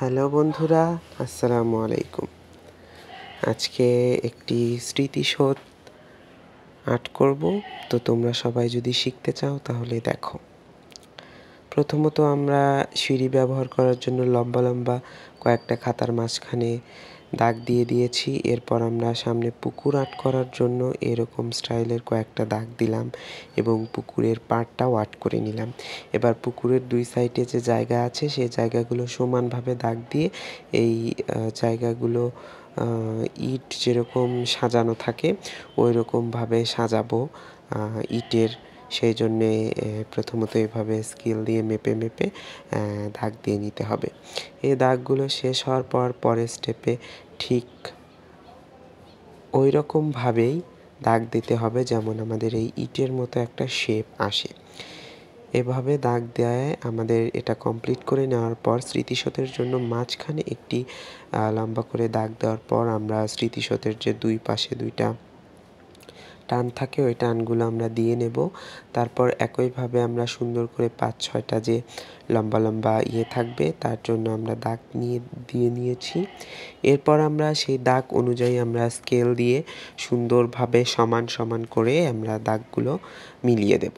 Hello বন্ধুরা, আসসালামু আলাইকুম। আজকে একটি স্মৃতিসৌধ আর্ট করব। তো তোমরা সবাই যদি শিখতে চাও তাহলে দেখো। প্রথমত আমরা সিঁড়ি ব্যবহার করার জন্য লম্বা লম্বা কয়েকটা খাতার মাঝখানে দাগ দিয়ে দিয়েছি। এরপর আমরা সামনে পুকুর আর্ট করার জন্য এরকম স্টাইলের কয়েকটা দাগ দিলাম এবং পুকুরের পাড়টাও আর্ট করে নিলাম। এবার পুকুরের দুই সাইডে যে জায়গা আছে সেই জায়গাগুলো সমানভাবে দাগ দিয়ে এই জায়গাগুলো ইট যেরকম সাজানো থাকে ওই রকমভাবে সাজাবো ইটের। সেই জন্যে প্রথমত এভাবে স্কেল দিয়ে মেপে মেপে দাগ দিয়ে নিতে হবে। এই দাগগুলো শেষ হওয়ার পর পরের স্টেপে ঠিক ওই রকমভাবেই দাগ দিতে হবে যেমন আমাদের এই ইটের মতো একটা শেপ আসে। এভাবে দাগ দেয় আমাদের এটা কমপ্লিট করে নেওয়ার পর স্মৃতিসৌধের জন্য মাঝখানে একটি লম্বা করে দাগ দেওয়ার পর আমরা স্মৃতিসৌধের যে দুই পাশে দুইটা টান থাকে ওই টানগুলো আমরা দিয়ে নেব। তারপর একইভাবে আমরা সুন্দর করে 5-6টা যে লম্বা লম্বা থাকবে তার জন্য আমরা দাগ দিয়ে নিয়েছি। এরপর আমরা সেই দাগ অনুযায়ী আমরা স্কেল দিয়ে সুন্দরভাবে সমান সমান করে আমরা দাগগুলো মিলিয়ে দেব।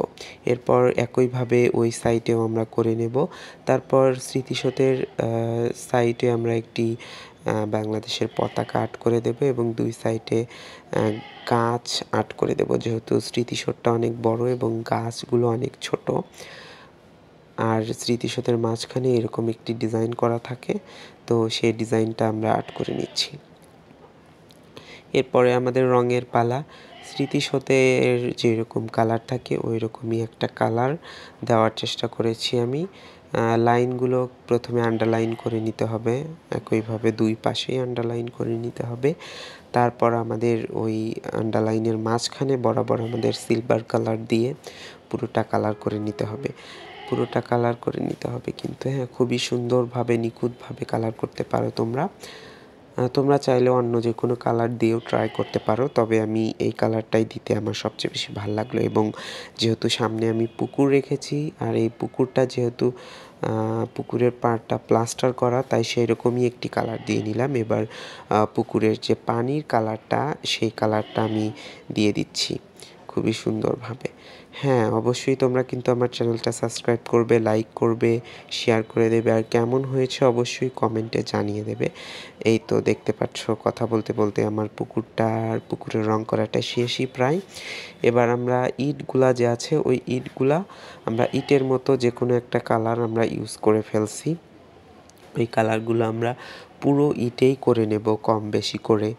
এরপর একইভাবে ওই সাইডেও আমরা করে নেব। তারপর স্মৃতিসৌধের সাইডে আমরা একটি বাংলাদেশের পতাকা আর্ট করে দেব এবং দুই সাইডে গাছ আর্ট করে দেব, যেহেতু স্মৃতিসৌধটা অনেক বড় এবং গাছগুলো অনেক ছোট। আর স্মৃতিসৌধের মাঝখানে এরকম একটি ডিজাইন করা থাকে, তো সেই ডিজাইনটা আমরা আর্ট করে নিচ্ছি। এরপরে আমাদের রঙের পালা। স্মৃতিসৌধের যেরকম কালার থাকে ওই রকমই একটা কালার দেওয়ার চেষ্টা করেছি আমি। লাইনগুলো প্রথমে আন্ডারলাইন করে নিতে হবে, একইভাবে দুই পাশেই আন্ডারলাইন করে নিতে হবে। তারপর আমাদের ওই আন্ডারলাইনের মাঝখানে বরাবর আমাদের সিলভার কালার দিয়ে পুরোটা কালার করে নিতে হবে। কিন্তু হ্যাঁ, খুবই সুন্দরভাবে নিখুঁতভাবে কালার করতে পারো তোমরা চাইলে অন্য যে কোনো কালার দিয়েও ট্রাই করতে পারো, তবে আমি এই কালারটাই দিতে আমার সবচেয়ে বেশি ভালো লাগলো। এবং যেহেতু সামনে আমি পুকুর রেখেছি আর এই পুকুরটা যেহেতু পুকুরের পাড়টা প্লাস্টার করা, তাই সেই রকমই একটি কালার দিয়ে নিলাম। এবার পুকুরের যে পানির কালারটা সেই কালারটা আমি দিয়ে দিচ্ছি খুবই সুন্দরভাবে। হ্যাঁ, অবশ্যই তোমরা কিন্তু আমার চ্যানেলটা সাবস্ক্রাইব করবে, লাইক করবে, শেয়ার করে দেবে, আর কেমন হয়েছে অবশ্যই কমেন্টে জানিয়ে দেবে। এই তো দেখতে পাচ্ছ কথা বলতে বলতে আমার পুকুরের রং করাটা শেষই প্রায়। এবার আমরা ইটগুলা যে আছে ওই ইটগুলা আমরা ইটের মতো যে কোনো একটা কালার আমরা ইউজ করে ফেলছি। ওই কালারগুলো আমরা পুরো ইটেই করে নেব কম বেশি করে।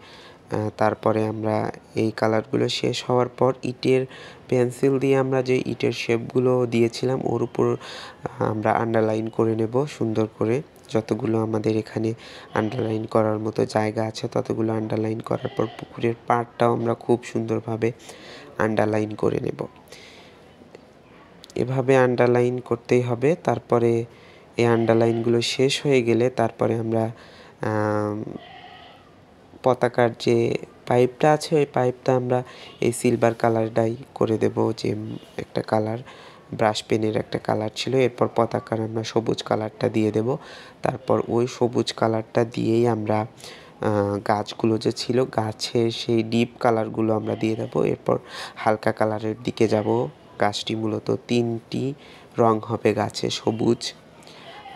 তারপরে আমরা এই কালারগুলো শেষ হওয়ার পর ইটের পেন্সিল দিয়ে আমরা যে ইটের শেপগুলো দিয়েছিলাম ওর উপর আমরা আন্ডারলাইন করে নেব সুন্দর করে। যতগুলো আমাদের এখানে আন্ডারলাইন করার মতো জায়গা আছে ততগুলো আন্ডারলাইন করার পর পুকুরের পাড়টাও আমরা খুব সুন্দরভাবে আন্ডারলাইন করে নেব। এভাবে আন্ডারলাইন করতেই হবে। তারপরে এই আন্ডারলাইনগুলো শেষ হয়ে গেলে তারপরে আমরা পতাকার যে পাইপটা আছে ওই পাইপটা আমরা এই সিলভার কালারটাই করে দেব, যে একটা কালার ব্রাশ পেনের একটা কালার ছিল। এরপর পতাকার আমরা সবুজ কালারটা দিয়ে দেব। তারপর ওই সবুজ কালারটা দিয়েই আমরা গাছগুলো যে ছিল গাছের সেই ডিপ কালারগুলো আমরা দিয়ে দেব। এরপর হালকা কালারের দিকে যাব। গাছটি মূলত 3টি রং হবে গাছে, সবুজ,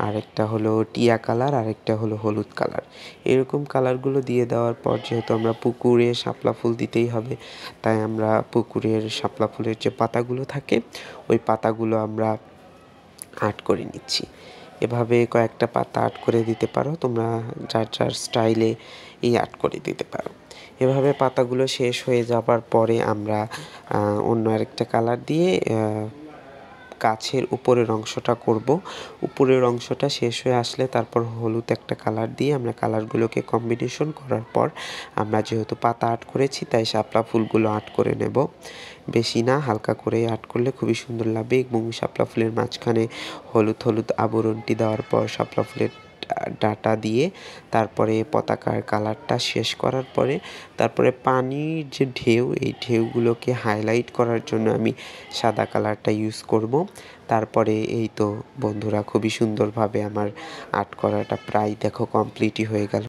আরেকটা হলো টিয়া কালার, আরেকটা হলো হলুদ কালার। এরকম কালারগুলো দিয়ে দেওয়ার পর যেহেতু আমরা পুকুরে শাপলা ফুল দিতেই হবে, তাই আমরা পুকুরের শাপলা ফুলের যে পাতাগুলো থাকে ওই পাতাগুলো আমরা আর্ট করে নিচ্ছি। এভাবে কয়েকটা পাতা আর্ট করে দিতে পারো তোমরা, যার যার স্টাইলে এই আর্ট করে দিতে পারো। এভাবে পাতাগুলো শেষ হয়ে যাবার পরে আমরা অন্য আরেকটা কালার দিয়ে গাছের উপরের অংশটা করব। উপরের অংশটা শেষ হয়ে আসলে তারপর হলুদ একটা কালার দিয়ে আমরা কালারগুলোকে কম্বিনেশন করার পর আমরা যেহেতু পাতা আর্ট করেছি তাই শাপলা ফুলগুলো আর্ট করে নেব। বেশি না, হালকা করে আর্ট করলে খুবই সুন্দর লাগবে। এবং শাপলা ফুলের মাঝখানে হলুদ হলুদ আবরণটি দেওয়ার পর শাপলা ফুলের ডাটা দিয়ে তারপরে পতাকার কালারটা শেষ করার পরে তারপরে পানির যে ঢেউ, এই ঢেউগুলোকে হাইলাইট করার জন্য আমি সাদা কালারটা ইউজ করব। তারপরে এই তো বন্ধুরা, খুবই সুন্দরভাবে আমার আর্ট করাটা প্রায় দেখো কমপ্লিটই হয়ে গেল।